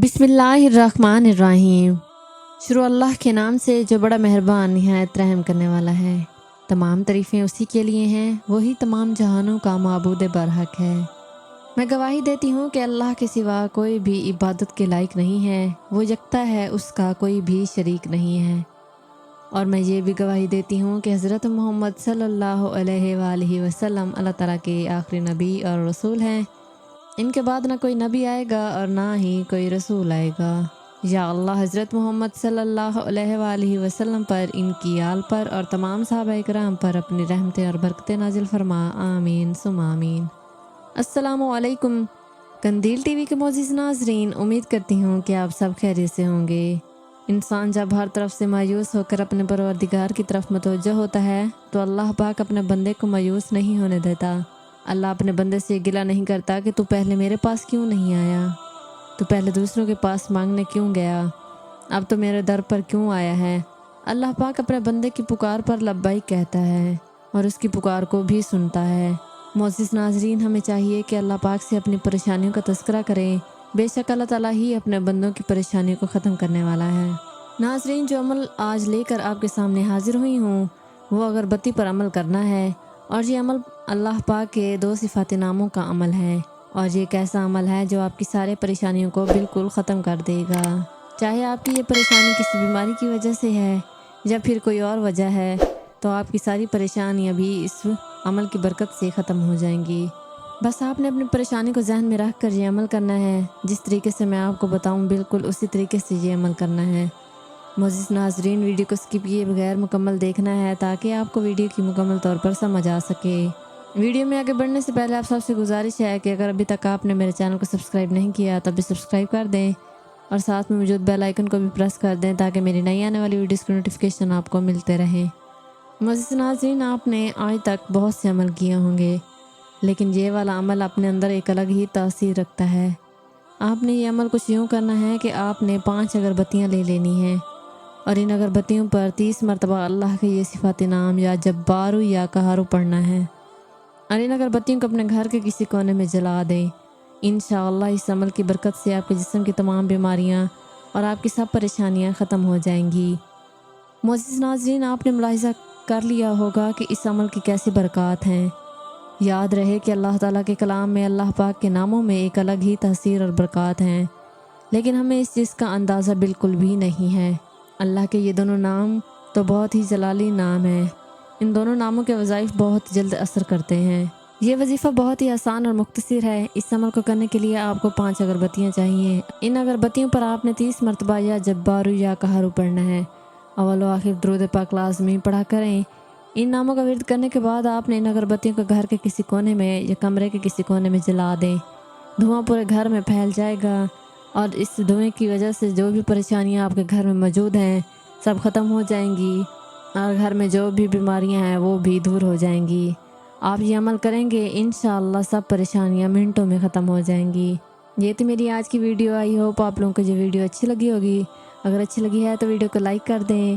बिस्मिल्लाहिर्रहमानिर्रहीम। शुरू अल्लाह के नाम से जो बड़ा मेहरबान निहायत रहम करने वाला है। तमाम तारीफ़ें उसी के लिए हैं, वही तमाम जहानों का माबूद बरहक है। मैं गवाही देती हूँ कि अल्लाह के सिवा कोई भी इबादत के लायक नहीं है, वो यकता है, उसका कोई भी शरीक नहीं है। और मैं ये भी गवाही देती हूँ कि हज़रत मोहम्मद सल्लल्लाहु अलैहि वसल्लम अल्लाह ताला के आखिरी नबी और रसूल हैं। इनके बाद ना कोई नबी आएगा और ना ही कोई रसूल आएगा। या अल्लाह हज़रत मोहम्मद सल्लल्लाहु अलैहि वसल्लम पर, इनकी आल पर और तमाम सहाबा किराम पर अपनी रहमतें और बरकतें नाजिल फरमा। आमीन सुम आमीन। अस्सलामु अलैकुम कंदील टीवी के मोअज़्ज़िज़ नाज़रीन, उम्मीद करती हूँ कि आप सब खैरियत से होंगे। इंसान जब हर तरफ से मायूस होकर अपने परवरदिगार की तरफ मुतवज्जह होता है तो अल्लाह पाक अपने बंदे को मायूस नहीं होने देता। अल्लाह अपने बंदे से गिला नहीं करता कि तू पहले मेरे पास क्यों नहीं आया, तू पहले दूसरों के पास मांगने क्यों गया, अब तो मेरे दर पर क्यों आया है। अल्लाह पाक अपने बंदे की पुकार पर लब्बाइक कहता है और उसकी पुकार को भी सुनता है। मोअज़्ज़िज़ नाज़रीन, हमें चाहिए कि अल्लाह पाक से अपनी परेशानियों का तज़किरा करें। बेशक अल्लाह ताला ही अपने बंदों की परेशानियों को ख़त्म करने वाला है। नाज़रीन, जो अमल आज लेकर आपके सामने हाजिर हुई हूँ वो अगरबत्ती पर अमल करना है, और ये अमल अल्लाह पाक के दो सिफ़ाती नामों का अमल है। और ये एक ऐसा अमल है जो आपकी सारे परेशानियों को बिल्कुल ख़त्म कर देगा। चाहे आपकी ये परेशानी किसी बीमारी की वजह से है या फिर कोई और वजह है, तो आपकी सारी परेशानियाँ भी इस अमल की बरकत से ख़त्म हो जाएंगी। बस आपने अपनी परेशानी को जहन में रख कर ये अमल करना है। जिस तरीके से मैं आपको बताऊँ बिल्कुल उसी तरीके से ये अमल करना है। मोअज़्ज़िज़ नाज़रीन, वीडियो को स्किप किए बगैर मुकम्मल देखना है ताकि आपको वीडियो की मुकम्मल तौर पर समझ आ सके। वीडियो में आगे बढ़ने से पहले आप सबसे गुजारिश है कि अगर अभी तक आपने मेरे चैनल को सब्सक्राइब नहीं किया तो अभी सब्सक्राइब कर दें और साथ में मौजूद बेल आइकन को भी प्रेस कर दें ताकि मेरी नई आने वाली वीडियोज़ की नोटिफिकेशन आपको मिलते रहें। मोअज़्ज़िज़ नाज़रीन, आपने आज तक बहुत से अमल किए होंगे, लेकिन ये वाला अमल अपने अंदर एक अलग ही तासीर रखता है। आपने ये अमल कुछ यूँ करना है कि आपने 5 अगरबत्तियाँ ले लेनी हैं और इन अगरबत्तियों पर 30 मरतबा अल्लाह के ये सिफ़ाती नाम या जब्बारू या कहारू पढ़ना है और इन अगरबत्तियों को अपने घर के किसी कोने में जला दें। इंशाअल्लाह इस अमल की बरकत से आपके जिस्म की तमाम बीमारियां और आपकी सब परेशानियां ख़त्म हो जाएंगी। मोअज़्ज़िज़ नाज़रीन, आपने मुलाहिज़ा कर लिया होगा कि इस अमल की कैसी बरक़ात हैं। याद रहे कि अल्लाह ताला के कलाम में अल्लाह पाक के नामों में एक अलग ही तासीर और बरक़ात हैं, लेकिन हमें इस चीज़ का अंदाज़ा बिल्कुल भी नहीं है। अल्लाह के ये दोनों नाम तो बहुत ही जलाली नाम हैं। इन दोनों नामों के वज़ाइफ बहुत जल्द असर करते हैं। ये वजीफ़ा बहुत ही आसान और मुख्तसर है। इस अमल को करने के लिए आपको 5 अगरबत्तियाँ चाहिए। इन अगरबत्तियों पर आपने 30 मरतबा या जब्बारू या कहारू पढ़ना है। अव्वल व आखिर दुरूद पाक लाज़मी पढ़ा करें। इन नामों का विर्द करने के बाद आपने इन अगरबत्तियों को घर के किसी कोने में या कमरे के किसी कोने में जला दें। धुआं पूरे घर में फैल जाएगा और इस धुएं की वजह से जो भी परेशानियां आपके घर में मौजूद हैं सब ख़त्म हो जाएंगी और घर में जो भी बीमारियां हैं वो भी दूर हो जाएंगी। आप ये अमल करेंगे, इंशाअल्लाह सब परेशानियां मिनटों में ख़त्म हो जाएंगी। ये थी मेरी आज की वीडियो। आई होप आप लोगों को ये वीडियो अच्छी लगी होगी। अगर अच्छी लगी है तो वीडियो को लाइक कर दें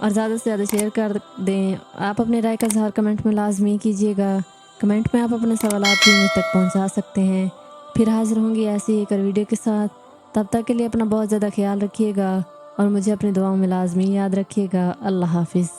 और ज़्यादा से ज़्यादा शेयर कर दें। आप अपनी राय का इज़हार कमेंट में लाजमी कीजिएगा। कमेंट में आप अपने सवालात भी मुझ तक पहुँचा सकते हैं। फिर हाजिर होंगी ऐसी ही एक और वीडियो के साथ। तब तक के लिए अपना बहुत ज़्यादा ख्याल रखिएगा और मुझे अपनी दुआओं में लाजमी याद रखिएगा। अल्लाह हाफिज़।